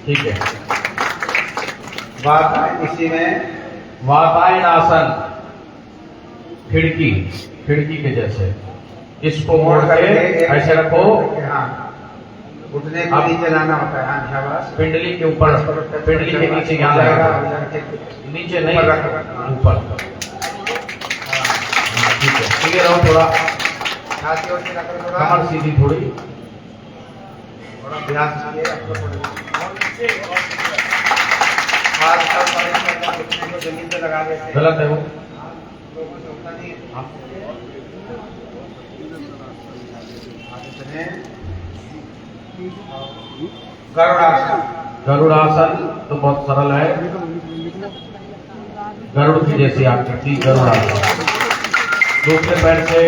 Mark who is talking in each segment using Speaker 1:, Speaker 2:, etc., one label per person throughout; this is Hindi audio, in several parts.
Speaker 1: ठीक है।
Speaker 2: इसी में
Speaker 1: वातायनासन, खिड़की के जैसे, इसको मोड़ के ऐसे रखो।
Speaker 2: हाँ, घुटने को नीचे लाना होता है। हाँ, शाबाश।
Speaker 1: पिंडली के ऊपर, पिंडली के नीचे यहाँ
Speaker 2: जाएगा,
Speaker 1: नीचे नहीं, ऊपर। ठीक है, सीधे रहो थोड़ा, कमर सीधी थोड़ी,
Speaker 2: थोड़ा अभ्यास कीजिए आपको। जमीन पे लगा देते,
Speaker 1: गलत है वो।
Speaker 2: गरुड़ासन।
Speaker 1: गरुड़ासन तो बहुत सरल है, गरुड़ की जैसी आकृति, गरुड़ासन। दूसरे पैर से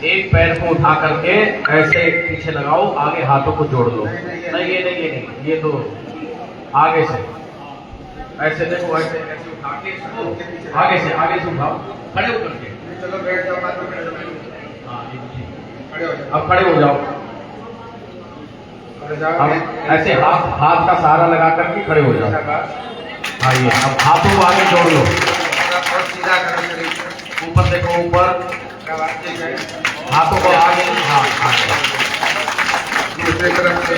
Speaker 1: एक पैर को उठा करके ऐसे पीछे लगाओ, आगे हाथों को जोड़ लो। नहीं ये नहीं, ये तो आगे से ऐसे देखो, ऐसे ऐसे उठा के इसको आगे से उठाओ, खड़े होकर के।
Speaker 2: चलो बैठ जाओ,
Speaker 1: हाँ
Speaker 2: खड़े हो जाओ।
Speaker 1: अब खड़े हो जाओ। अब ऐसे हाथ का सहारा लगा करके खड़े हो जाओ। हाँ ये, अब हाथों को आगे जोड़ लो,
Speaker 2: सीधा करें,
Speaker 1: ऊपर देखो, ऊपर हाथों को आगे। हाँ आगे।
Speaker 2: दूसरे तरफ से,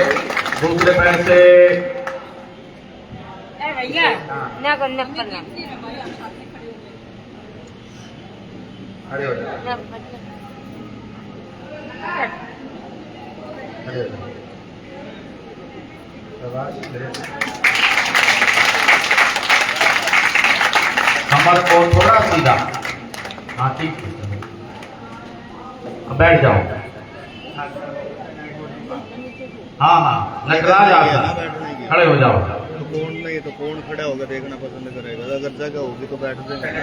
Speaker 1: दूसरे पैर से
Speaker 3: भैया ना करना
Speaker 2: खड़े हो जाओ, खड़े हो जाओ।
Speaker 1: कमर को थोड़ा सीधा। हाँ ठीक, अब बैठ जाओ। हाँ, नटराज आसन, खड़े हो जाओ।
Speaker 4: तो कौन नहीं, तो कौन खड़ा होगा देखना पसंद करेगा, अगर जगह होगी तो बैठ जाएंगे।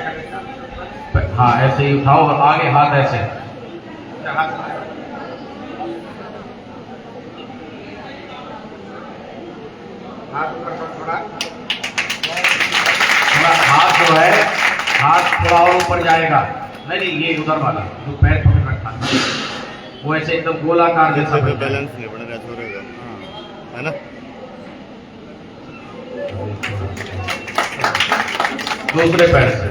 Speaker 1: हाँ ऐसे ही उठाओ, आगे हाथ ऐसे, हाथ जो है, हाथ थोड़ा और ऊपर जाएगा। नहीं ये उधर वाला जो पैर पकड़ रखा वो ऐसे एकदम गोलाकार जैसा
Speaker 4: बैलेंस नहीं बना रहता रहेगा, है ना।
Speaker 1: दूसरे पैर से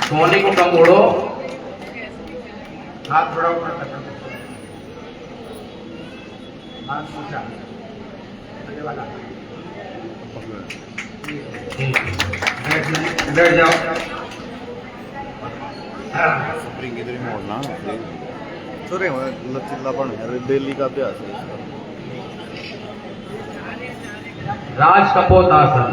Speaker 1: कोहनी को कम मोड़ो,
Speaker 2: हाथ थोड़ा ऊपर कर, हाथ ऊंचा, आगे वाला। बैठ जाओ।
Speaker 4: स्प्रिंग इधर ही मोड़ना, सर लचीलापन है, डेली का अभ्यास है इसका।
Speaker 1: राज कपोत आसन,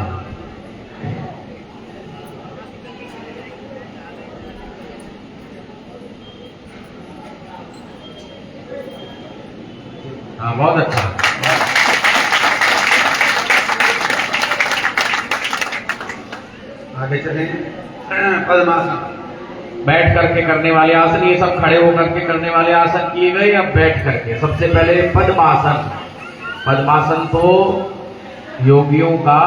Speaker 1: हाँ बहुत अच्छा।
Speaker 2: आगे चले, पद्मासन।
Speaker 1: बैठ करके करने वाले आसन, ये सब खड़े होकर के करने वाले आसन किए गए। अब बैठ करके सबसे पहले पद्मासन। पद्मासन तो योगियों का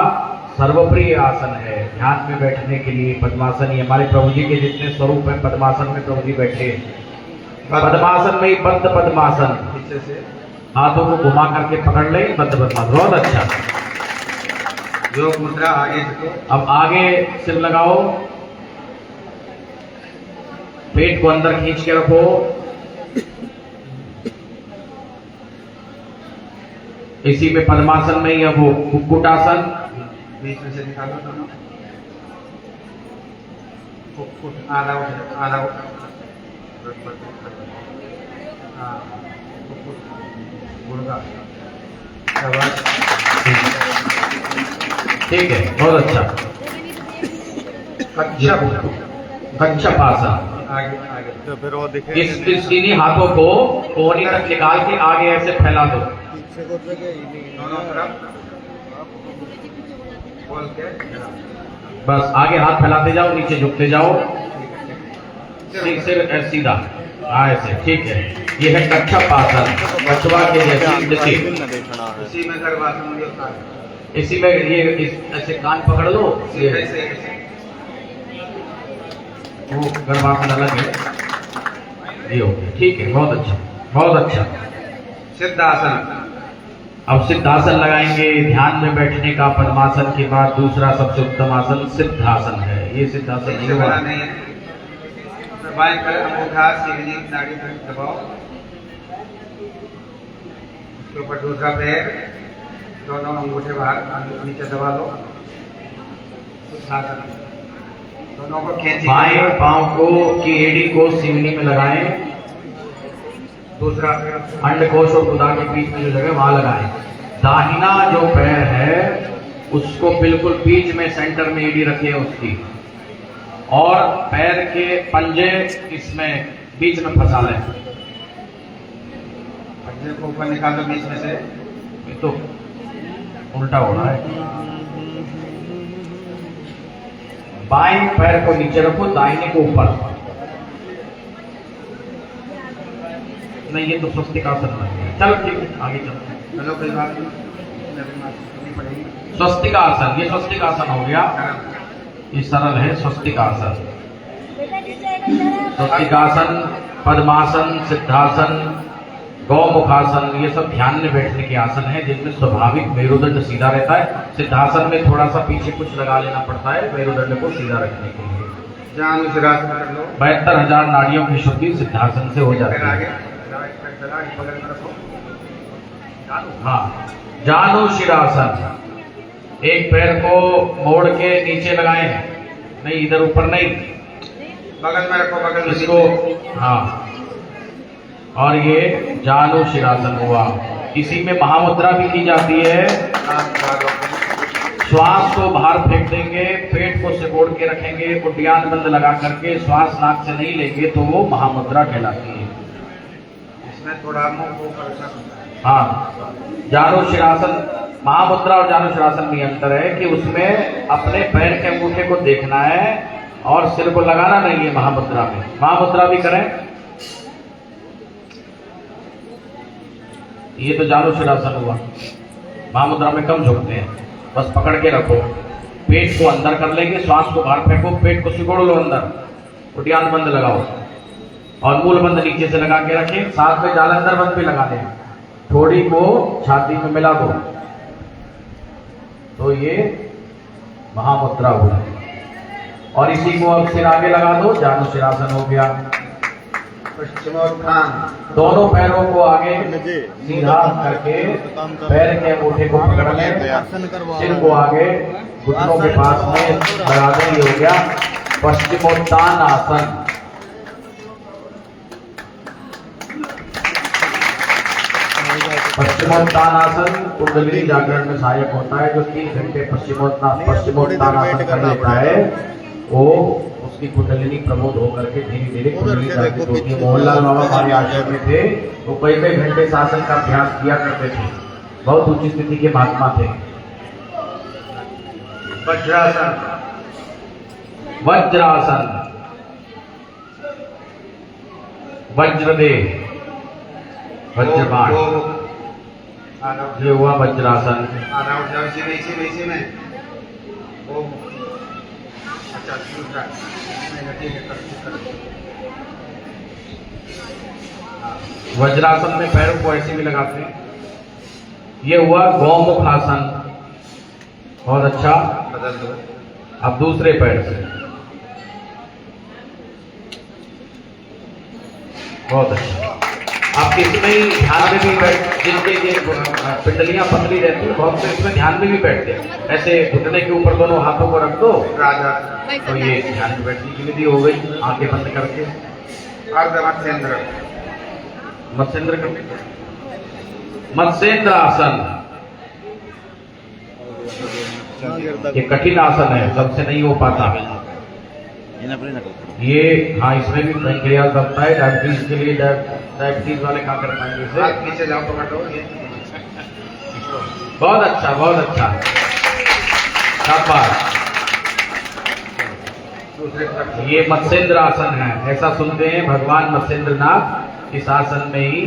Speaker 1: सर्वप्रिय आसन है, ध्यान में बैठने के लिए पद्मासन। ये हमारे प्रभु जी के जितने स्वरूप हैं, पद्मासन में प्रभु जी बैठे। पद्मासन में ही बद्ध पद्मासन,
Speaker 2: पीछे से
Speaker 1: हाथों को घुमा करके पकड़ ले, बद्ध पद्मासन, बहुत अच्छा।
Speaker 2: योग मुद्रा आगे झुको।
Speaker 1: अब आगे सिर लगाओ, पेट को अंदर खींच के रखो, इसी में पद्मासन में ही वो कुक्कुटासन,
Speaker 2: बीच में से निकालो दोनों। कुक्कुट आधा उठ, आधा उठ। हाँ, कुक्कुट, गुड़गा। शाबाश।
Speaker 1: ठीक है, बहुत अच्छा। कच्छप आसन,
Speaker 2: आगे आगे।
Speaker 4: तो फिर वो दिखे
Speaker 1: इस इन्हीं हाथों को कोहनी तक निकाल के आगे ऐसे फैला दो।
Speaker 4: पीछे को जगह ही नहीं,
Speaker 2: दोनों तरफ खोल के
Speaker 1: बस आगे हाथ फैलाते जाओ, नीचे झुकते जाओ, सिर सीधा, हाँ ऐसे, ठीक है। ये है कच्छप आसन, कछुआ के जैसी स्थिति।
Speaker 4: देखना है
Speaker 2: इसी में गर्भासन भी होता है।
Speaker 1: इसी में ये ऐसे कान पकड़ लो, ये
Speaker 2: ऐसे
Speaker 1: वो गर्भासन अलग है, ये हो गया, ठीक है, बहुत अच्छा, बहुत अच्छा।
Speaker 2: सिद्धासन।
Speaker 1: अब सिद्धासन लगाएंगे, ध्यान में बैठने का। पद्मासन के बाद दूसरा सबसे उत्तम आसन सिद्धासन है। ये सिद्धासन नहीं
Speaker 2: ऐसे
Speaker 1: हुआ,
Speaker 2: बना नहीं है। बाएं पर अंगूठा सीधी नाड़ी पर दबाओ, उसके ऊपर दूसरा पैर, दोनों अंगूठे बाहर नीचे दबा लो। सिद्धासन। दोनों को खींचिए।
Speaker 1: बाएं पांव को की एड़ी को सीवनी में लगाएं,
Speaker 2: दूसरा
Speaker 1: अंडकोश और गुदा के बीच में जो जगह वहां लगाएं। दाहिना जो पैर है उसको बिल्कुल बीच में सेंटर में एड़ी रखिए उसकी, और पैर के पंजे इसमें बीच में फंसा लें।
Speaker 2: पंजे को ऊपर निकाल दो बीच में से।
Speaker 1: ये तो उल्टा हो रहा है। बाएं पैर को नीचे रखो, दाहिने को ऊपर। नहीं, ये तो स्वस्तिकासन बन गया। चलो ठीक है, आगे चलते हैं।
Speaker 2: चलो कोई बात नहीं पड़ेगी।
Speaker 1: स्वस्तिकासन, ये स्वस्तिकासन हो गया, ये सरल है स्वस्तिकासन। स्वस्तिकासन, पद्मासन, सिद्धासन, गौमुखासन, ये सब ध्यान में बैठने के आसन है जिनमें स्वाभाविक मेरुदंड सीधा रहता है। सिद्धासन में थोड़ा सा पीछे कुछ लगा लेना पड़ता है मेरुदंड को सीधा रखने के लिए।
Speaker 2: जानुशिरासन कर लो।
Speaker 1: 72,000 नाड़ियों की शुद्धि सिद्धासन से हो जाती
Speaker 2: फिर आगे
Speaker 1: है।
Speaker 2: बगल में रखो।
Speaker 1: हाँ, जानुशिरासन, एक पैर को मोड़ के नीचे लगाएं, नहीं इधर ऊपर नहीं,
Speaker 2: बगल में रखो, बगल में।
Speaker 1: इसको, हाँ, और ये जानुशिरासन हुआ। इसी में महामुद्रा भी की जाती है। श्वास को बाहर फेंक देंगे, पेट को सिकोड़ के रखेंगे, उड्डयन बंद लगा करके श्वास नाक से नहीं लेंगे तो वो महामुद्रा कहलाती है।
Speaker 2: इसमें थोड़ा मुंह को करना होता है।
Speaker 1: हाँ, जानुशिरासन, महामुद्रा और जानुशिरासन में अंतर है कि उसमें अपने पैर के अंगूठे को देखना है और सिर को लगाना नहीं है। महामुद्रा में, महामुद्रा भी करें। ये तो जानुशिरासन हुआ। महामुद्रा में कम झुकते हैं, बस पकड़ के रखो, पेट को अंदर कर लेंगे, श्वास को बाहर फेंको, पेट को सिकोड़ लो अंदर, उड्डयन बंद लगाओ और मूल बंद नीचे से लगा के रखें। साथ में जालंधर बंद भी लगा दें, थोड़ी को छाती में मिला दो, तो ये महामुद्रा हुआ। और इसी को अब सिर आगे लगा दो, जानुशिरासन हो गया।
Speaker 2: पश्चिमोत्थान।
Speaker 1: दोनों पैरों को आगे सीधा करके पैर के अंगूठे को पकड़ लें, सिर को आगे घुटनों के पास में लगा दें। ये हो गया पश्चिमोत्तान आसन। पश्चिमोत्तान आसन कुंडलिनी जागरण में सहायक होता है। जो 3 घंटे पश्चिमोत्तान आसन कर लेता है वो उसकी कुंडलिनी प्रबोध होकर के धीरे धीरे कुंडली जागृत होती है। मोहनलाल बाबा हमारे आश्रम में थे, वो कई घंटे शासन का अभ्यास किया करते थे, बहुत ऊंची स्थिति के महात्मा थे।
Speaker 2: वज्रासन।
Speaker 1: वज्रासन, वज्रदेव, वज्रबाण, ये हुआ वज्रासन।
Speaker 2: इसी में वो अच्छा दूसरा ठीक है।
Speaker 1: वज्रासन में पैरों को ऐसे भी लगाते हैं। ये हुआ गौमुख आसन, बहुत अच्छा।
Speaker 2: बदल दो।
Speaker 1: अब दूसरे पैर से, बहुत अच्छा। आप इसमें ही ध्यान में भी बैठ, जिनके ये पिंडलियां पतली रहती है बहुत से इसमें ध्यान में भी बैठते हैं। ऐसे घुटने के ऊपर दोनों हाथों को रख दो,
Speaker 2: राजा।
Speaker 1: तो ये ध्यान में बैठने की विधि हो गई। आंखें बंद करके
Speaker 2: अर्धमत्स्येंद्र।
Speaker 1: मत्स्येंद्र करके, मत्स्येंद्र आसन, ये कठिन आसन है, सबसे नहीं हो पाता। ये हाँ, इसमें भी पैंक्रियाज दबता है। डायबिटीज के लिए, डायबिटीज वाले क्या कर पाएंगे इसे?
Speaker 2: हाथ नीचे जाओ, पकड़ लो। ये
Speaker 1: बहुत अच्छा, बहुत अच्छा। शाबाश।
Speaker 2: दूसरी तरफ से।
Speaker 1: ये मत्स्येंद्र आसन है। ऐसा सुनते हैं भगवान मत्स्येंद्र नाथ इस आसन में ही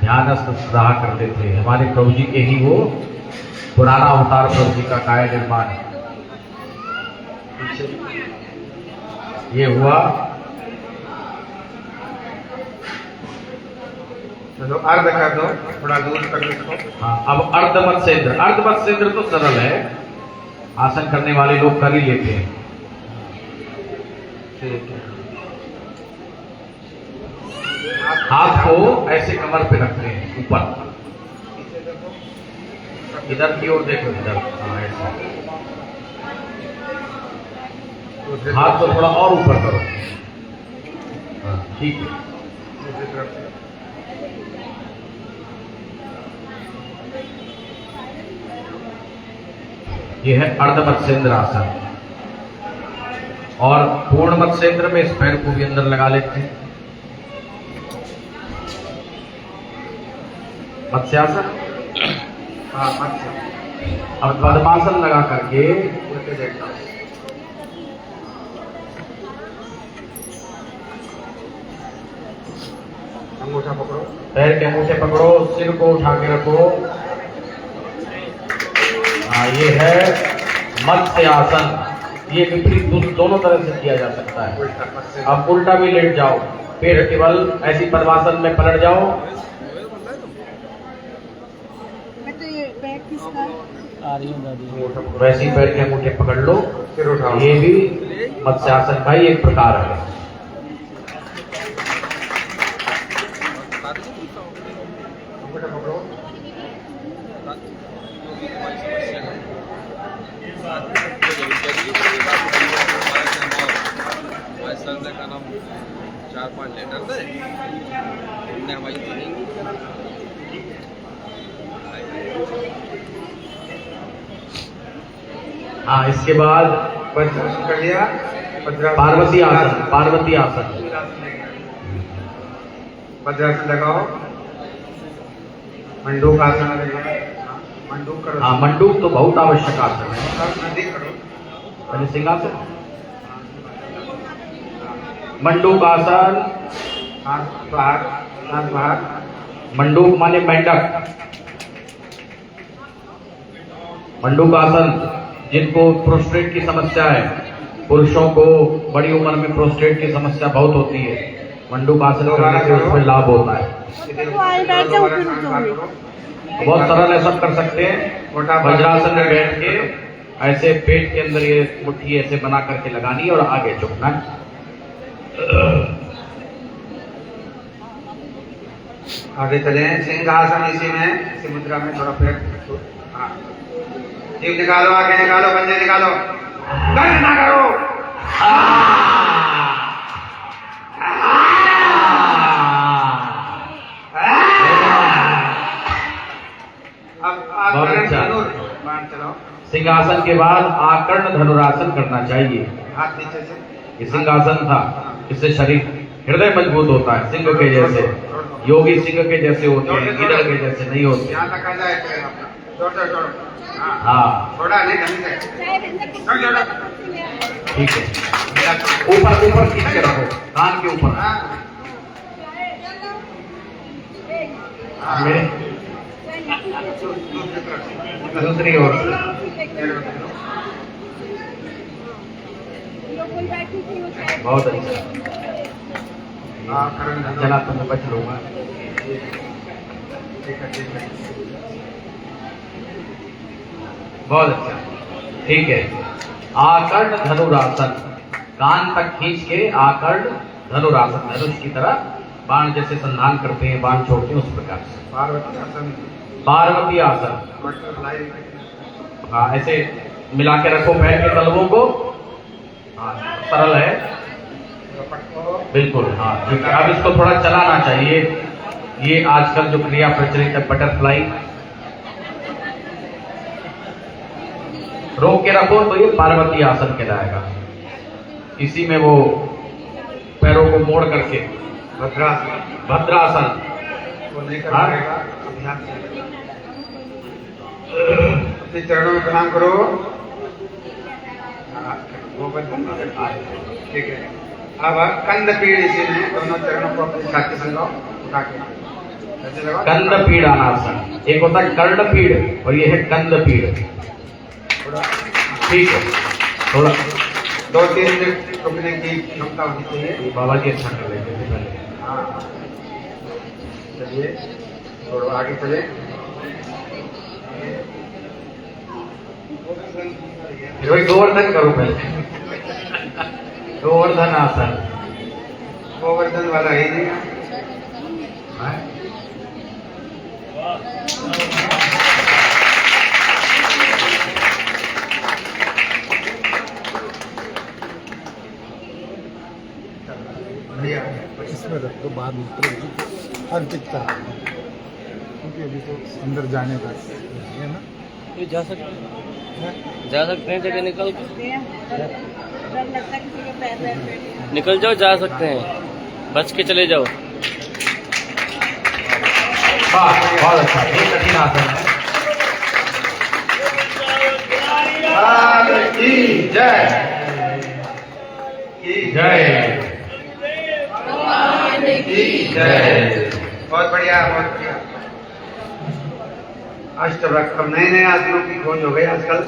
Speaker 1: ध्यानस्थ रहा करते थे। हमारे प्रभु जी के ही वो पुराना अवतार प्रभु जी का काया निर्माण। ये हुआ
Speaker 2: चलो अर्ध कर दो, थोड़ा दूर कर दो इसको।
Speaker 1: हाँ, अब अर्ध मत्स्येंद्र। अर्ध मत्स्येंद्र तो सरल है, आसन करने वाले लोग कर ही लेते हैं।
Speaker 2: ठीक है।
Speaker 1: हाथ को ऐसे कमर पे रखते हैं ऊपर, इधर की ओर देखो, इधर। हाँ, ऐसा।
Speaker 2: दूसरी
Speaker 1: हाथ को थोड़ा और ऊपर करो। हाँ, ठीक है।
Speaker 2: दूसरी तरफ से।
Speaker 1: ये है अर्ध मत्स्येंद्र आसन। और पूर्ण मत्स्येंद्र में इस पैर को भी अंदर लगा लेते हैं। मत्स्यासन।
Speaker 2: हाँ, अच्छा।
Speaker 1: अब पद्मासन लगा करके
Speaker 2: उल्टे देखो। अंगूठा पकड़ो।
Speaker 1: पैर के अंगूठे पकड़ो, सिर को उठा के रखो। हाँ, ये है मत्स्यासन। ये विपरीत दोनों तरह से किया जा सकता है।
Speaker 2: उल्टा मत्स्य।
Speaker 1: अब उल्टा भी लेट जाओ, पेड़ केवल ऐसी पद्मासन में पलट जाओ।
Speaker 2: अंगूठा पकड़ो।
Speaker 1: वैसे ही पैर के अंगूठे पकड़ लो।
Speaker 2: फिर उठाओ।
Speaker 1: ये भी मत्स्यासन का ही एक प्रकार है।
Speaker 2: अंगूठा पकड़ो।
Speaker 5: का नाम 4-5 लेटर थे हमने हमारी तो नहीं।
Speaker 1: हाँ, इसके बाद
Speaker 2: वज्रासन कर लिया।
Speaker 1: पार्वती आसन। पार्वती आसन।
Speaker 2: वज्रासन लगाओ। मंडूक आसन लगाओ। मंडूक करो।
Speaker 1: हाँ, मंडूक तो बहुत आवश्यक आसन है।
Speaker 2: अब नदी करो।
Speaker 1: पहले सिंहासन। मंडूक आसन।
Speaker 2: हाथ बाहर, हाथ बाहर।
Speaker 1: मंडूक माने मेंढक। मंडूक आसन जिनको प्रोस्टेट की समस्या है, पुरुषों को बड़ी उम्र में प्रोस्टेट की समस्या बहुत होती है, मंडूक आसन करने से उसमें लाभ होता है। बहुत सरल है, सब कर सकते हैं। वज्रासन में बैठ के ऐसे पेट के अंदर ये मुट्ठी ऐसे बना करके लगानी और आगे झुकना।
Speaker 2: आगे चले। सिंहासन इसी में, इसी मुद्रा में थोड़ा पैर। हाँ, जीभ निकालो, आगे निकालो, पंजे निकालो। दर्द ना करो। अब
Speaker 1: बहुत अच्छा।
Speaker 2: बाण चलाओ।
Speaker 1: सिंहासन के बाद आकर्ण धनुरासन करना चाहिए।
Speaker 2: हाथ नीचे से।
Speaker 1: ये सिंहासन था, इससे शरीर हृदय मजबूत होता है, सिंह के जैसे। योगी सिंह के जैसे होते हैं, गिदड़ के जैसे नहीं होते।
Speaker 2: यहाँ तक आ जाए पैर अपना। छोड़ो, छोड़ो। हाँ,
Speaker 1: हाँ,
Speaker 2: थोड़ा नहीं, ढंग से। छोड़, छोड़ो।
Speaker 1: ठीक है। ऊपर ऊपर खींच के रखो, कान के ऊपर।
Speaker 2: हाँ। हाँ।
Speaker 1: मेरे
Speaker 2: दूसरी तरफ।
Speaker 1: दूसरी ओर से। बहुत अच्छा।
Speaker 2: हाँ, करण धनुष।
Speaker 1: चला तो मैं बच लूंगा।
Speaker 2: ठीक है, ठीक है।
Speaker 1: बहुत अच्छा, ठीक है। आकर्ण धनुरासन, कान तक खींच के आकर्ण धनुरासन, धनुष की तरह बाण जैसे संधान करते हैं, बाण छोड़ते हैं, उस प्रकार से।
Speaker 2: पार्वती आसन।
Speaker 1: पार्वती आसन।
Speaker 2: बटरफ्लाई।
Speaker 1: हाँ, ऐसे मिला के रखो पैर के तलवों को। हाँ, सरल है बिल्कुल। हाँ, ठीक है। अब इसको थोड़ा चलाना चाहिए। ये आजकल जो क्रिया प्रचलित है, बटरफ्लाई, रोक के रखो तो ये पार्वती आसन कहलाएगा। इसी में वो पैरों को मोड़ करके
Speaker 2: भद्रासन।
Speaker 1: भद्रासन।
Speaker 2: वो नहीं कर
Speaker 1: हाँ।
Speaker 2: पाएगा, अभ्यास से। अपने चरणों में प्रणाम करो। गोवर्धन ठीक है। अब कंद पीड़ इसी में दोनों चरणों को अपने छाती से लगाओ, उठा के ऐसे लगाओ।
Speaker 1: कंद पीड़ानासन, एक होता है कर्ण पीड़ और ये है कंद पीड़।
Speaker 2: थोड़ा
Speaker 1: ठीक है, थोड़ा
Speaker 2: 2-3 मिनट रुकने की क्षमता होनी चाहिए।
Speaker 1: बाबा जी अच्छा कर लेते थे पहले।
Speaker 2: हाँ चलिए थोड़ा आगे चले।
Speaker 1: फिर वही गोवर्धन करो पहले। गोवर्धन आसन।
Speaker 2: गोवर्धन वाला ही नहीं है।
Speaker 1: हाँ?
Speaker 2: बढ़िया।
Speaker 6: इसमें रख दो, बाद में अर्पित कर दो, क्योंकि अभी तो अंदर जाने का है ना।
Speaker 5: ये जा सकते हैं जगह निकल जाओ, जा सकते हैं, बच के चले जाओ।
Speaker 1: वाह, बहुत अच्छा। ये कठिन आसन है।
Speaker 2: की जय, की
Speaker 1: जय
Speaker 2: की जय। बहुत बढ़िया, बहुत बढ़िया। अष्टवक्र, नए नए आसनों की खोज हो गई आजकल।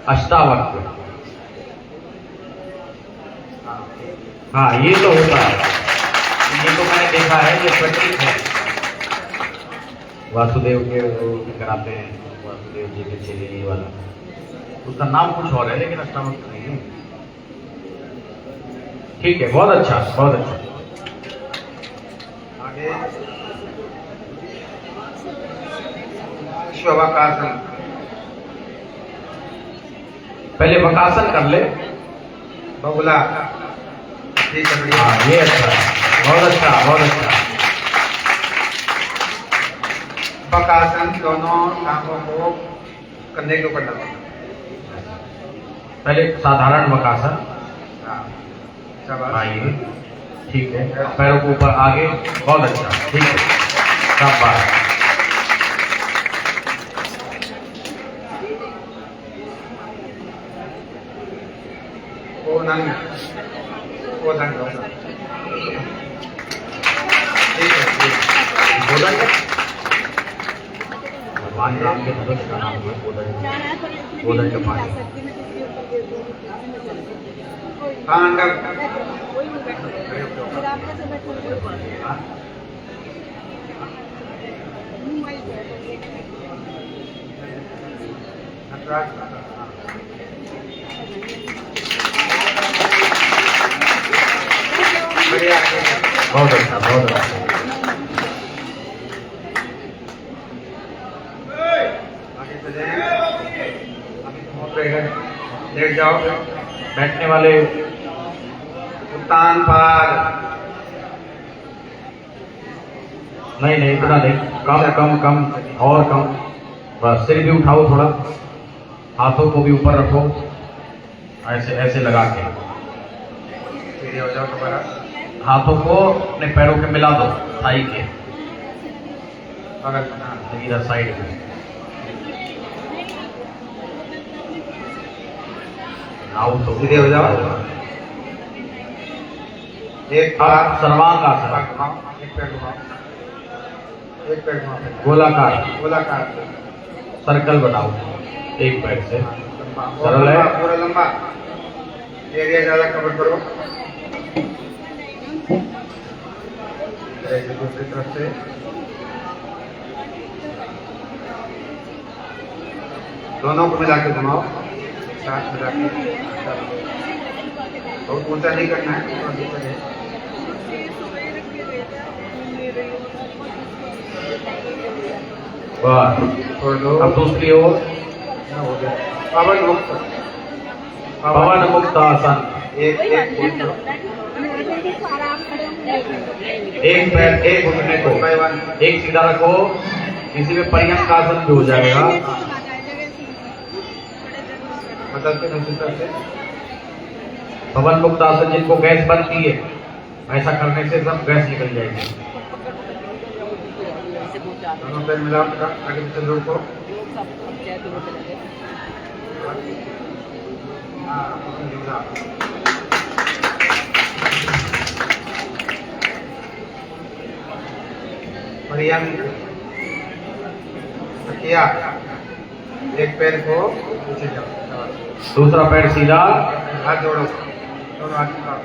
Speaker 1: अष्टावक्र, हाँ ये तो होता है, ये तो मैंने देखा है, ये प्रचलित है। वासुदेव के वो कराते हैं, वासुदेव जी के चेले ये वाला, उसका नाम कुछ और है लेकिन अष्टावक्र नहीं है। ठीक है, बहुत अच्छा, बहुत अच्छा।
Speaker 2: आगे विश्ववकासन,
Speaker 1: पहले वकासन कर ले।
Speaker 2: बगुला, ठीक है, बढ़िया।
Speaker 1: हाँ ये अच्छा है, बहुत अच्छा, बहुत अच्छा।
Speaker 2: बकासन, दोनों टांगों को कंधे के ऊपर डालो।
Speaker 1: पहले साधारण वकासन,
Speaker 2: हाँ, शाबाश।
Speaker 1: आइए, ठीक है, पैरों को ऊपर आगे, बहुत अच्छा, ठीक है, शाबाश।
Speaker 2: ओदंग, ओदंग, ठीक है, ठीक है।
Speaker 1: गोदंड, भगवान राम के धनुष का नाम है गोदंड, गोदंड पानी।
Speaker 2: तांडव, नटराज, बढ़िया,
Speaker 1: बहुत अच्छा, बहुत अच्छा।
Speaker 2: आगे चले। लेट जाओ।
Speaker 1: बैठने वाले
Speaker 2: उत्तान पाद,
Speaker 1: नहीं नहीं, इतना नहीं, कम कम कम और कम, बस सिर भी उठाओ थोड़ा, हाथों को भी ऊपर रखो, ऐसे ऐसे लगा के,
Speaker 2: सीधे हो जाओ दोबारा।
Speaker 1: हाथों को अपने पैरों के मिला दो, थाई के
Speaker 2: बगल,
Speaker 1: इधर साइड में। आओ तो
Speaker 2: सीधे हो जाओ। एक
Speaker 1: अब सर्वांगासन,
Speaker 2: घुमाओ, एक पैर घुमाओ, एक पैर घुमाओ,
Speaker 1: गोलाकार,
Speaker 2: गोलाकार,
Speaker 1: सर्कल बनाओ एक पैर से,
Speaker 2: लंबा,
Speaker 1: सरल है।
Speaker 2: पूरा लंबा, एरिया ज्यादा कवर करो। ऐसे दूसरी तरफ से दोनों को मिला के घुमाओ, साथ मिला के। बहुत ऊंचा नहीं करना है, थोड़ा नीचे है।
Speaker 1: बस
Speaker 2: छोड़ दो।
Speaker 1: अब दूसरी ओर,
Speaker 2: हो गया। पवन मुक्त,
Speaker 1: पवन मुक्त आसन,
Speaker 2: एक एक फुट करो।
Speaker 1: एक पैर एक घुटने को
Speaker 2: बाय वन।
Speaker 1: एक सीधा रखो, इसी में पर्यंक आसन भी हो जाएगा।
Speaker 2: बदलते दूसरी तरफ से।
Speaker 1: पवन मुक्त आसन, जिनको गैस बनती है, ऐसा करने से सब गैस निकल जाएगी।
Speaker 2: दोनों पैर मिलाओ, आगे पीछे रोको। हाँ झूला पर्यंक तकिया एक पैर को पीछे जाओ
Speaker 1: दूसरा पैर सीधा,
Speaker 2: हाथ जोड़ो दोनों हाथ जोड़ो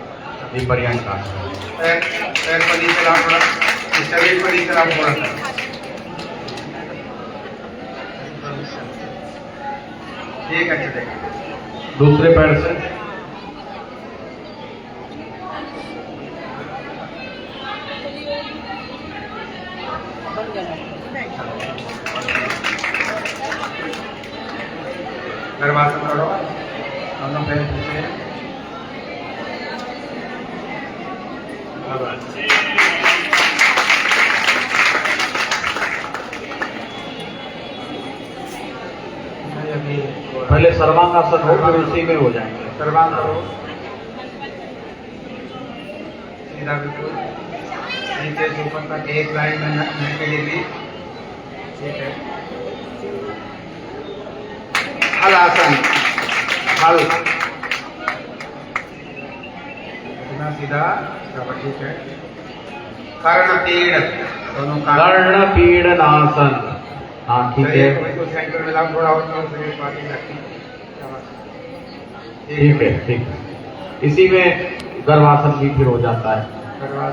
Speaker 1: ये पर्यंक का।
Speaker 2: पैर पैर पर नीचे लाओ थोड़ा शरीर पर नीचे लाओ थोड़ा सा ठीक है चलेगा
Speaker 1: दूसरे पैर से
Speaker 2: गर्भासन करो दोनों पैर पीछे
Speaker 1: पहले सर्वांगासन हो, फिर उसी में हो जाएंगे।
Speaker 2: सर्वांग करो सीधा बिल्कुल नीचे से ऊपर तक एक लाइन में नखने के लिए भी ठीक है हल आसन हल सीधा सीधा ठीक है कर्ण पीड़ दोनों का
Speaker 1: कर्ण पीड़नासन। हाँ ठीक है,
Speaker 2: सेंटर में लाओ थोड़ा और शरीर पानी रखी
Speaker 1: ठीक है, ठीक है। इसी में गर्भासन भी फिर हो जाता है।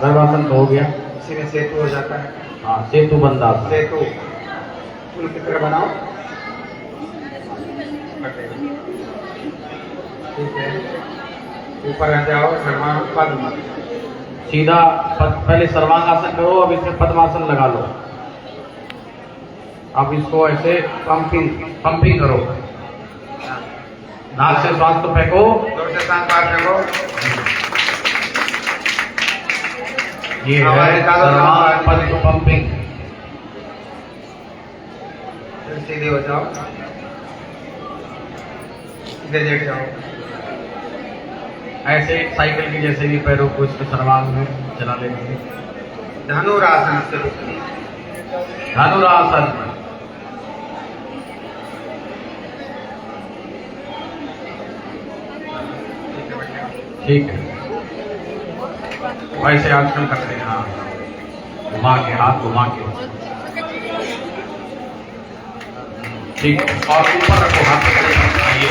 Speaker 1: गर्भासन तो हो गया।
Speaker 2: इसी में सेतु हो जाता है
Speaker 1: हाँ, सेतु बंधासन।
Speaker 2: सेतु पुल की तरह बनाओ ठीक है ऊपर आ जाओ सर्वांग पद्म
Speaker 1: सीधा पहले सर्वांगासन करो, अब इसमें पद्मासन लगा लो। अब इसको ऐसे पंपिंग करो, नाक से श्वास तो फेंको,
Speaker 2: जोर से सांस बाहर फेंको
Speaker 1: ये
Speaker 2: हवा
Speaker 1: है
Speaker 2: निकालो,
Speaker 1: सर्वांग पद्म पंपिंग।
Speaker 2: फिर सीधे हो जाओ सीधे लेट जाओ
Speaker 1: ऐसे साइकिल के जैसे भी पैरों को इसके सर्वांग में चला लेंगे।
Speaker 2: धनुरासन से रुकनी
Speaker 1: धनुरासन। ठीक है, वैसे आजकल करते हैं। हाँ, घुमा के हाथ घुमा के ठीक है, और ऊपर रखो हाथ पकड़े। ये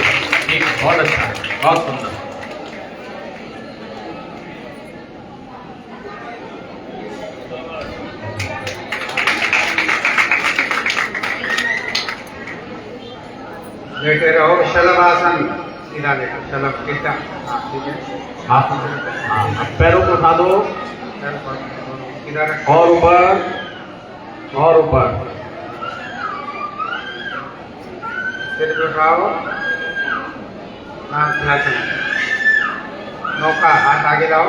Speaker 1: ठीक है, बहुत अच्छा है, बहुत सुंदर।
Speaker 2: लेटे रहो शलभासन सीधा लेटो शलभ कितना ठीक है
Speaker 1: हाथ हाँ, अब पैरों को उठा दो
Speaker 2: सीधा रखो
Speaker 1: और ऊपर और ऊपर।
Speaker 2: सिर पे उठाओ नाक चला नौका हाथ आगे लाओ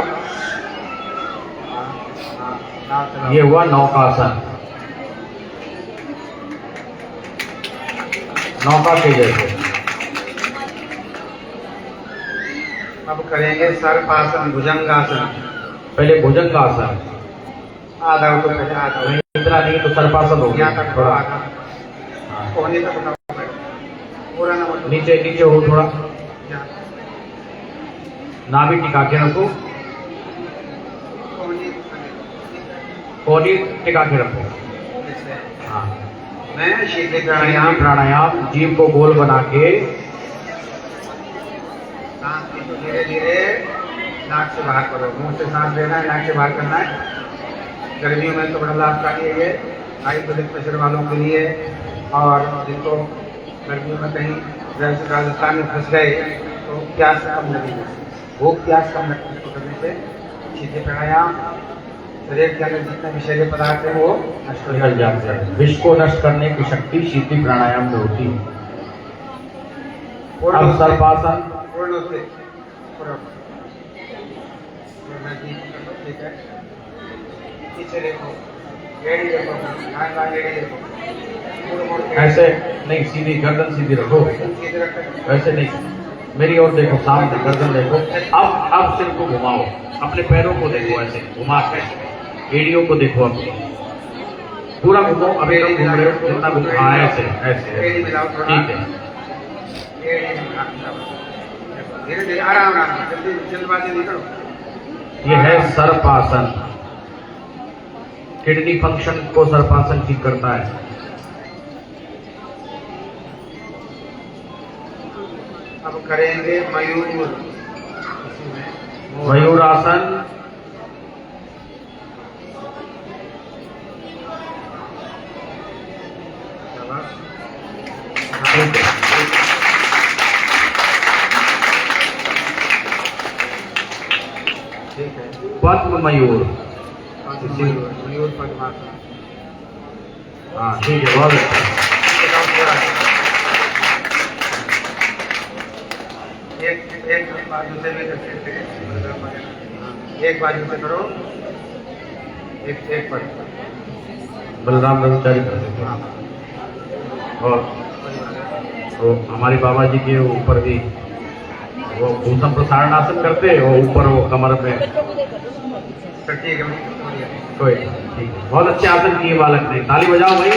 Speaker 2: नाक चलाओ
Speaker 1: ये हुआ नौकासन, नौका के जैसे।
Speaker 2: अब करेंगे सर्पासन भुजंगासन
Speaker 1: पहले भुजंगासन,
Speaker 2: आधा उठो पहले आधा
Speaker 1: नहीं इतना नहीं तो सर्पासन हो गया।
Speaker 2: यहाँ तक
Speaker 1: थोड़ा
Speaker 2: आधा कोहनी तक उठाओ पूरा ना उठो
Speaker 1: नीचे नीचे हो, थोड़ा
Speaker 2: यहाँ
Speaker 1: नाभि टिका के रखो,
Speaker 2: कोहनी
Speaker 1: कोहनी टिका के रखो।
Speaker 2: ऐसे
Speaker 1: हाँ,
Speaker 2: मैं शीतली
Speaker 1: प्राणायाम
Speaker 2: प्राणायाम
Speaker 1: प्राणायाम जीभ को गोल बना के
Speaker 2: सांस को धीरे धीरे नाक से बाहर करो मुंह से सांस लेना है नाक से बाहर करना है। गर्मियों में तो बड़ा लाभकारी है ये हाई ब्लड प्रेशर वालों के लिए और जिनको गर्मियों में कहीं जैसे राजस्थान में फंस गए तो प्यास कम लगेगी भूख प्यास कम लगती है करने से शीतली प्राणायाम शरीर के अंदर जितने विषैले पदार्थ हैं वो नष्ट हो
Speaker 1: निकल जाते हैं। विष को नष्ट करने की शक्ति शीतली प्राणायाम में होती है। अब सर्पासन,
Speaker 2: पूर्ण से ठीक है पीछे देखो एड़ी देखो गाय एड़ी देखो मुड़ मुड़ के
Speaker 1: ऐसे नहीं, सीधी गर्दन सीधी रखो,
Speaker 2: सीधे रखो
Speaker 1: वैसे नहीं। मेरी ओर देखो, सामने गर्दन देखो। अब सिर को घुमाओ, अपने पैरों को देखो ऐसे घुमा के, एड़ियों को देखो अपनी पूरा घुमो। अभी तुम घूम रहे हो जितना घूम, हाँ ऐसे ऐसे
Speaker 2: एड़ी मिलाओ थोड़ा
Speaker 1: ठीक है।
Speaker 2: एड़ी धीरे धीरे आराम आराम जल्दी जल्दबाजी नहीं करो।
Speaker 1: ये है सर्पासन। किडनी फंक्शन को सर्पासन ठीक करता है।
Speaker 2: अब करेंगे मयूर।
Speaker 1: मयूरासन। ठीक है।
Speaker 2: ठीक है।
Speaker 1: पद्म मयूर।
Speaker 2: मयूर पद्मासन।
Speaker 1: हाँ ठीक है, बहुत अच्छा।
Speaker 2: एक बाजू से भी कर सकते हैं। एक बाजू से करो, एक पर।
Speaker 1: बलराम ब्रह्मचारी कर सकते हैं। और तो हमारे बाबा जी के ऊपर भी वो भूषण प्रसारण आसन करते, वो ऊपर वो कमर में।
Speaker 2: ठीक है,
Speaker 1: कोई ठीक है, बहुत अच्छे आसन किए बालक ने। ताली बजाओ भाई।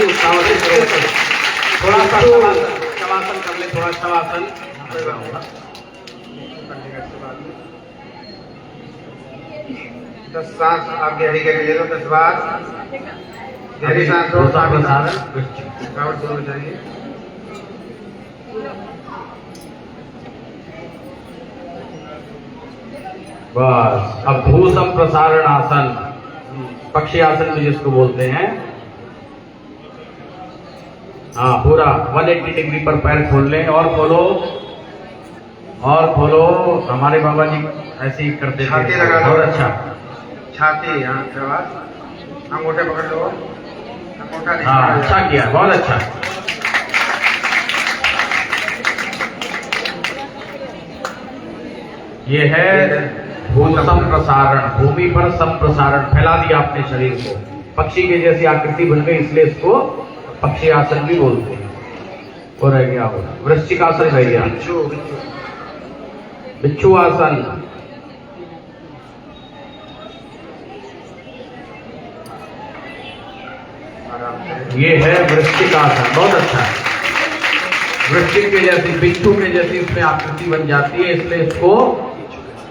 Speaker 1: थोड़ा सा शवासन कर ले, थोड़ा शवासन।
Speaker 2: 10 सांस आप गहरी गहरी ले लो। 10 बार गहरी सांस लो।
Speaker 1: भूषण प्रसारण।
Speaker 2: थकावट दूर हो जाएगी।
Speaker 1: बस अब भूषण प्रसारण आसन, पक्षी आसन भी जिसको बोलते हैं। हाँ पूरा 180 डिग्री पर पैर खोल लें और खोलो और खोलो। हमारे बाबा जी ऐसे ही करते थे।
Speaker 2: छाती लगा लो।
Speaker 1: और अच्छा
Speaker 2: छाती, हाँ शाबाश। अंगूठे पकड़ लो। अंगूठा नहीं।
Speaker 1: हाँ अच्छा किया, बहुत अच्छा। ये है भूषण प्रसारण। भूमि पर संप्रसारण, फैला दिया अपने शरीर को। पक्षी के जैसी आकृति बन गई, इसलिए इसको पक्षी आसन भी बोलते हैं। वो रह गया, वो वृश्चिक आसन रह गया। बिच्छू आसन। ये है वृश्चिक आसन, बहुत अच्छा है। वृश्चिक के जैसी, बिच्छू के जैसी इसमें आकृति बन जाती है, इसलिए इसको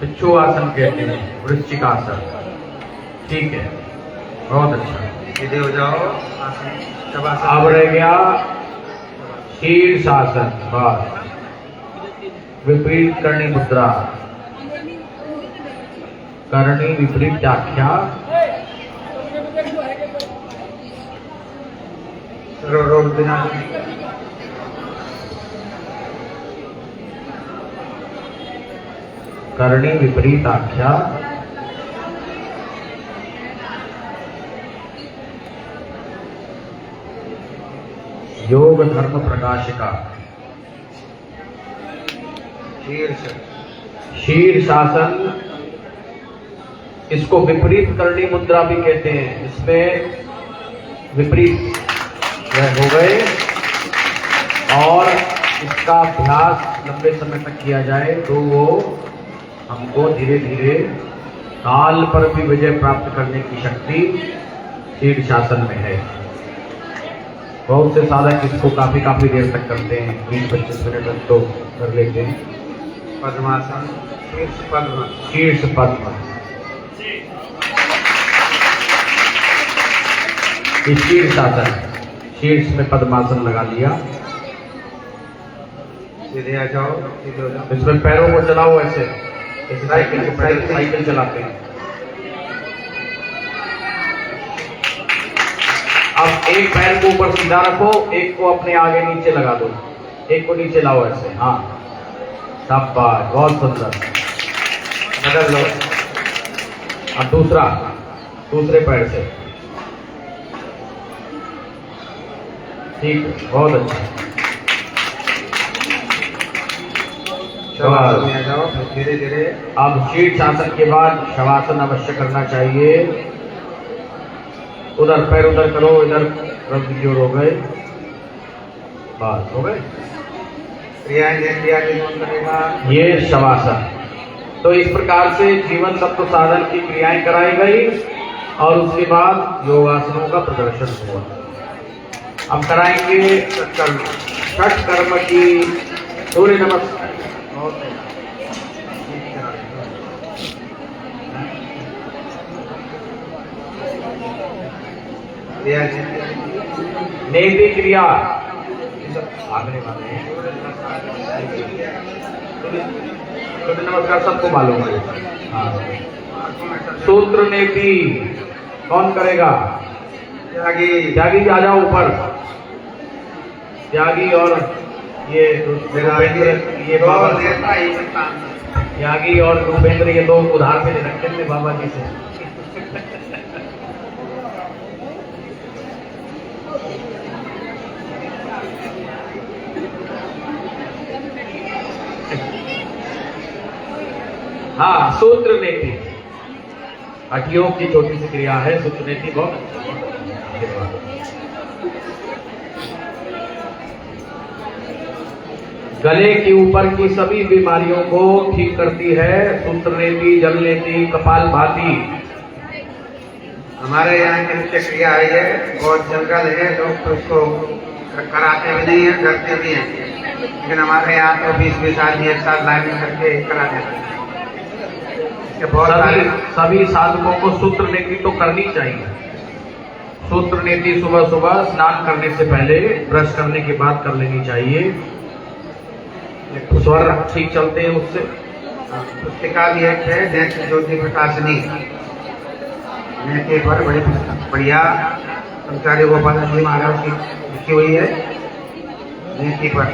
Speaker 1: बिच्छू आसन कहते हैं, वृश्चिक आसन। ठीक है, बहुत अच्छा।
Speaker 2: सीधे हो जाओ। शवासन।
Speaker 1: अब रह गया शीर्षासन। बस विपरीत करणी मुद्रा। करणी विपरीत व्याख्या।
Speaker 2: रो बिना।
Speaker 1: करणी विपरीत आख्या। योग धर्म प्रकाशिका।
Speaker 2: शीर्ष।
Speaker 1: शीर्षासन। इसको विपरीत करणी मुद्रा भी कहते हैं। इसमें विपरीत हो गए और इसका अभ्यास लंबे समय तक किया जाए तो वो हमको धीरे धीरे काल पर भी विजय प्राप्त करने की शक्ति शीर्षासन में है। बहुत से साधक इसको काफी देर तक करते हैं, 20-25 मिनट तक तो कर लेते हैं।
Speaker 2: पद्मासन। शीर्ष पद्म।
Speaker 1: शीर्ष पद्म। शीर्षासन, शीर्ष में पद्मासन लगा लिया।
Speaker 2: सीधे आ जाओ। सीधे हो जाओ।
Speaker 1: इसमें पैरों को चलाओ ऐसे, जैसे साइकिल चलाते हैं। अब एक पैर को ऊपर सीधा रखो, एक को अपने आगे नीचे लगा दो, एक को नीचे लाओ ऐसे। हाँ शाबाश, बहुत सुंदर। बदल लो। अब दूसरे पैर से। ठीक है, बहुत अच्छा।
Speaker 2: शवासन में आ जाओ। धीरे धीरे।
Speaker 1: अब शीर्षासन के बाद शवासन अवश्य करना चाहिए। उधर पैर उधर करो, इधर रक्त की ओर हो गए। बस हो गए।
Speaker 2: क्रियाएं करेगा।
Speaker 1: ये शवासन। तो इस प्रकार से जीवन तत्व साधन की क्रियाएं कराई गई और उसके बाद योगासनों का प्रदर्शन हुआ। अब कराएंगे छठ कर्म की सूर्य नमस्कार।
Speaker 2: ये
Speaker 1: नेति क्रिया आगने वाले हैं। सूर्य नमस्कार सबको मालूम है। हाँ। सूत्र नेति कौन करेगा?
Speaker 2: त्यागी
Speaker 1: त्यागी आ जाओ ऊपर। त्यागी और ये रूपेंद्र, ये बाबा त्यागी और रूपेंद्र, ये दो उधार पे रखते थे बाबा जी से। हाँ, सूत्र नेति अठियों की छोटी सी क्रिया है। सूत्र नेति बहुत गले के ऊपर की सभी बीमारियों को ठीक करती है। सूत्रनेति, जलनेति, कपालभाति।
Speaker 2: हमारे यहाँ की नृत्य क्रिया है, ये बहुत जंगल है, लोग तो उसको कराते भी नहीं है, करते भी हैं, लेकिन हमारे यहाँ तो 20-20 आदमी एक साथ लाइन में करके कराते हैं। बहुत
Speaker 1: सभी साधकों को सूत्रनेति तो करनी चाहिए। सूत्रनेति सुबह सुबह स्नान करने से पहले, ब्रश करने के बाद कर लेनी चाहिए। स्वर ठीक चलते हैं उससे। पुस्तिका भी एक है, नेत्र ज्योति प्रकाशनी, नेत्र पर बड़ी बढ़िया संचार्य गोपाल जी महाराज की लिखी हुई है। नेत्र पर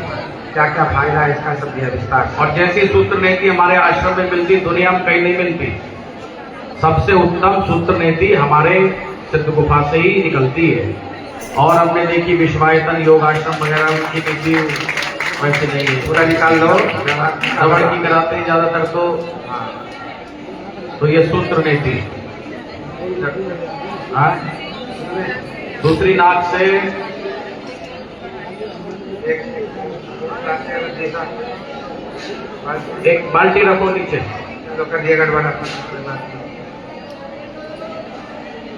Speaker 1: क्या क्या फायदा है इसका सब दिया विस्तार। और जैसी सूत्रनेति हमारे आश्रम में मिलती, दुनिया में कहीं नहीं मिलती। सबसे उत्तम सूत्रनेति हमारे सिद्ध गुफा से ही निकलती है। और हमने देखी विश्वायतन योगाश्रम वगैरह उनकी नीति वैसे नहीं है।
Speaker 2: पूरा निकाल लो,
Speaker 1: रबड़ की कराते हैं ज्यादातर तो ये सूत्रनेति। हाँ? दूसरी नाक से एक बाल्टी रखो नीचे।
Speaker 2: चलो कर दिया गड़बड़ा,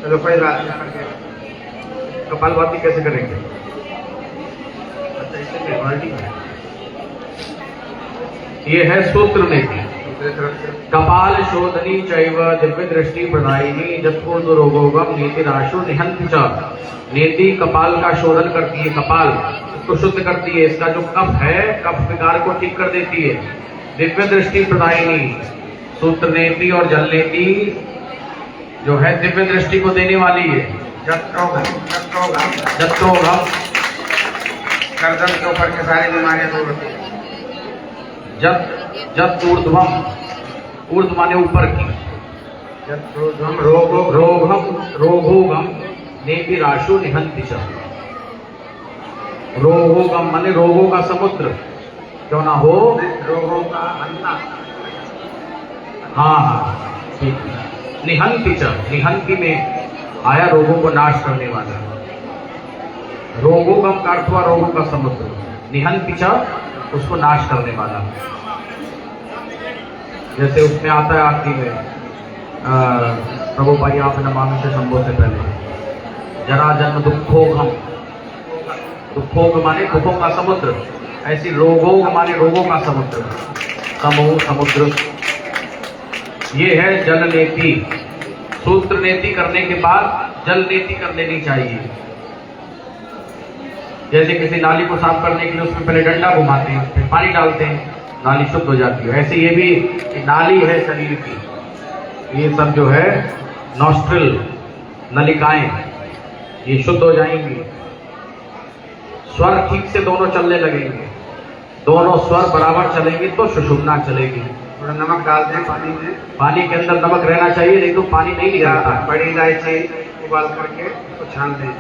Speaker 2: चलो कोई बात नहीं।
Speaker 1: कपालभाति कैसे करेंगे? अच्छा, इससे बाल्टी में ये है सूत्रनेति। कपाल शोधनी चैव दिव्य दृष्टि प्रदायिनी जत्पूर्व रोगोगम नीति राशु निहंति च। नेति कपाल का शोधन करती है, कपाल उसको शुद्ध करती है, इसका जो कफ है, कफ विकार को ठीक कर देती है। दिव्य दृष्टि प्रदायिनी सूत्रनेति और जलनेति जो है दिव्य दृष्टि को देने वाली है। जत्रोघम
Speaker 2: गर्दन के ऊपर के सारी बीमारियां दूर होती है।
Speaker 1: जत ऊर्ध्वम, ऊर्ध्व माने ऊपर की।
Speaker 2: जत्रोघम
Speaker 1: रोगोगम नेति राशु निहंति च। रोगोगम माने रोगों का समुद्र क्यों ना हो,
Speaker 2: रोगों का अंता।
Speaker 1: हाँ ठीक। निहंति च, निहंति में आया रोगों को नाश करने वाला। रोगोगम का अर्थ हुआ रोगों का समुद्र, निहंति च उसको नाश करने वाला। जैसे उसमें आता है आखिरी में प्रभुपाई आप नमामि से शंभो से पहले जरा जन्म दुखोगम, दुखोग माने दुखों का समुद्र, ऐसी रोगोग माने रोगों का समुद्र, समूह समुद्र। ये है जलनेति। सूत्रनेति करने के बाद जलनेति कर लेनी चाहिए। जैसे किसी नाली को साफ करने के लिए उसमें पहले डंडा घुमाते हैं, फिर पानी डालते हैं, नाली शुद्ध हो जाती है। ऐसे ये भी नाली है शरीर की, ये सब जो है नॉस्ट्रिल नलिकाएं, ये शुद्ध हो जाएंगी। स्वर ठीक से दोनों चलने लगेंगे, दोनों स्वर बराबर चलेंगे तो सुषुम्ना चलेगी।
Speaker 2: थोड़ा नमक डालते हैं पानी में,
Speaker 1: पानी के अंदर नमक रहना चाहिए, नहीं तो पानी नहीं निकलता।
Speaker 2: बड़ी इलायची उबाल करके उसको छान दें।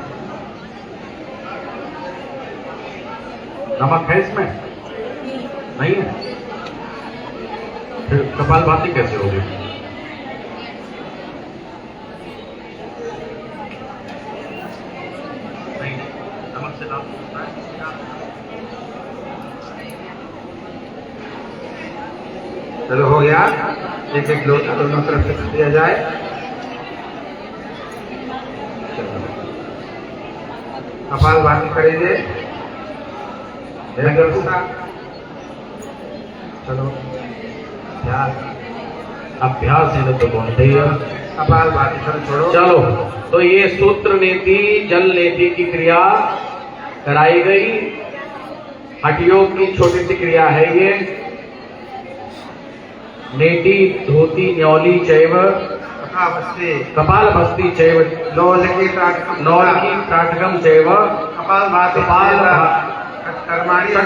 Speaker 1: नमक है इसमें? नहीं है? फिर कपालभाति कैसे होगी? नहीं, नमक से नाम होता है।
Speaker 2: चलो हो गया, एक एक लोटा दोनों तरफ से दिया जाए। कपालभाति करेंगे। चलो
Speaker 1: अभ्यास है तो बोलते ही
Speaker 2: कपाल भाती, चलो छोड़ो।
Speaker 1: चलो, तो ये सूत्र नेति जल नेति की क्रिया कराई गई। हठयोग की छोटी सी क्रिया है ये। नेति धोती न्यौली चैव
Speaker 2: कपालभस्ति
Speaker 1: कपाल भस्ती चैव
Speaker 2: नौलकी त्राटकम
Speaker 1: नौलकी त्राटकम चैव
Speaker 2: कपाल भाती
Speaker 1: कपाल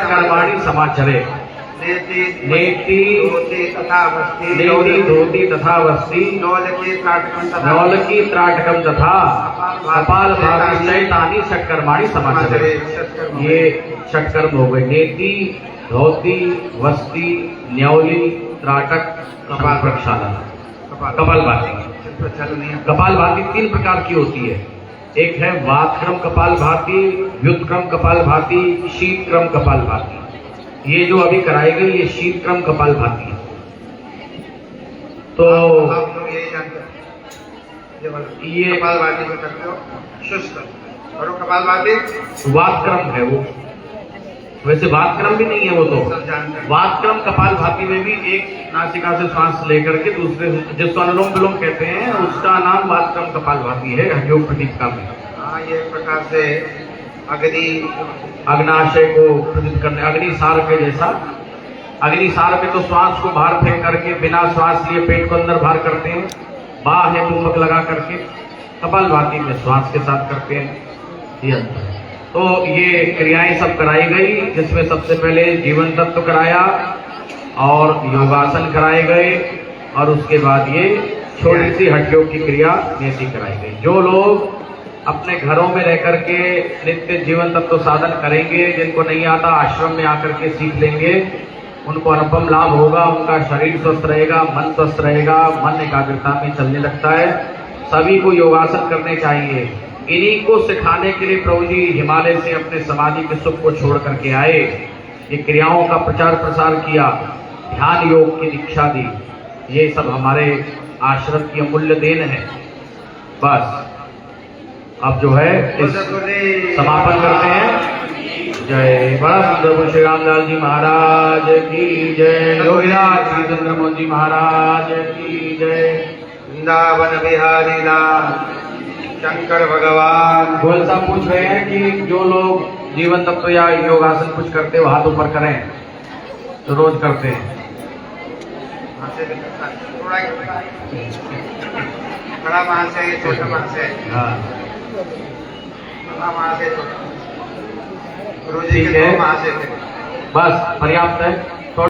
Speaker 2: कर्माणि
Speaker 1: समाचरे
Speaker 2: नेति
Speaker 1: नेति
Speaker 2: धोती तथा वस्ति
Speaker 1: नेति धोती तथा वस्ती
Speaker 2: नौलकी त्राटकम तथा
Speaker 1: नौलकी त्राटकम तथा कपाल भाती चैतानी षटकर्माणि समाचरे। ये षटकर्म हो गए। नेति धोती वस्ती न्यौली त्राटक कपाल प्रक्षालन कपाल भाती।
Speaker 2: चल नहीं है।
Speaker 1: कपाल भाती 3 प्रकार की होती है। एक है वातक्रम कपाल भाती, व्युत्क्रम कपाल भाती, शीतक्रम कपाल भाती। ये जो अभी कराई गई ये शीतक्रम कपाल भाती है। तो
Speaker 2: आप लोग यही जानते हैं।
Speaker 1: ये
Speaker 2: कपाल भाती जो करते हो शुष्क करो कपाल भाती
Speaker 1: वातक्रम है वो। वैसे वातक्रम भी नहीं है वो तो।
Speaker 2: सब जानते हैं।
Speaker 1: वातक्रम कपाल भाती में भी एक नासिका से श्वास लेकर के दूसरे जिसको अनुलोम विलोम कहते हैं उसका नाम वातक्रम कपाल भाती है हठयोग प्रदीपिका में।
Speaker 2: हाँ, ये एक प्रकार से
Speaker 1: अग्नाशय को प्रदीप करने अग्निसार के जैसा। अग्निसार पे तो श्वास को बाहर फेंक करके बिना श्वास लिए पेट को अंदर बाहर करते हैं, बाह्य कुंभक लगा करके। कपाल भाती में श्वास के साथ करते हैं। ये अंतर है। तो ये क्रियाएं सब कराई गई, जिसमें सबसे पहले जीवन तत्व कराया और योगासन कराए गए और उसके बाद ये छोटी सी हठयोग की क्रिया नेति कराई गई। जो लोग अपने घरों में रह करके नित्य जीवन तत्व साधन करेंगे, जिनको नहीं आता आश्रम में आकर के सीख लेंगे, उनको अनुपम लाभ होगा। उनका शरीर स्वस्थ रहेगा, मन स्वस्थ रहेगा, मन एकाग्रता में चलने लगता है। सभी को योगासन करने चाहिए। इन्हीं को सिखाने के लिए प्रभु जी हिमालय से अपने समाधि के सुख को छोड़ करके आए। ये क्रियाओं का प्रचार प्रसार किया, ध्यान योग की दीक्षा दी। ये सब हमारे आश्रम की अमूल्य देन है। बस अब जो है इस समापन करते हैं। जय बड़ा सुंदर श्री रामलाल जी महाराज की जय। योगीराज श्री चंद्र मोहन जी महाराज की जय।
Speaker 2: वृंदावन बिहारी लाल शंकर भगवान।
Speaker 1: गोयल साहब पूछ रहे हैं कि जो लोग जीवन तत्व या योगासन कुछ करते हो हाथ ऊपर करें, तो रोज करते हैं।
Speaker 2: बड़ा महाशय छोटा महाशय।
Speaker 1: हाँ
Speaker 2: बड़ा महाशय छोटा गुरु जी
Speaker 1: ठीक
Speaker 2: के
Speaker 1: है।
Speaker 2: 2 महाशय थे।
Speaker 1: बस पर्याप्त है।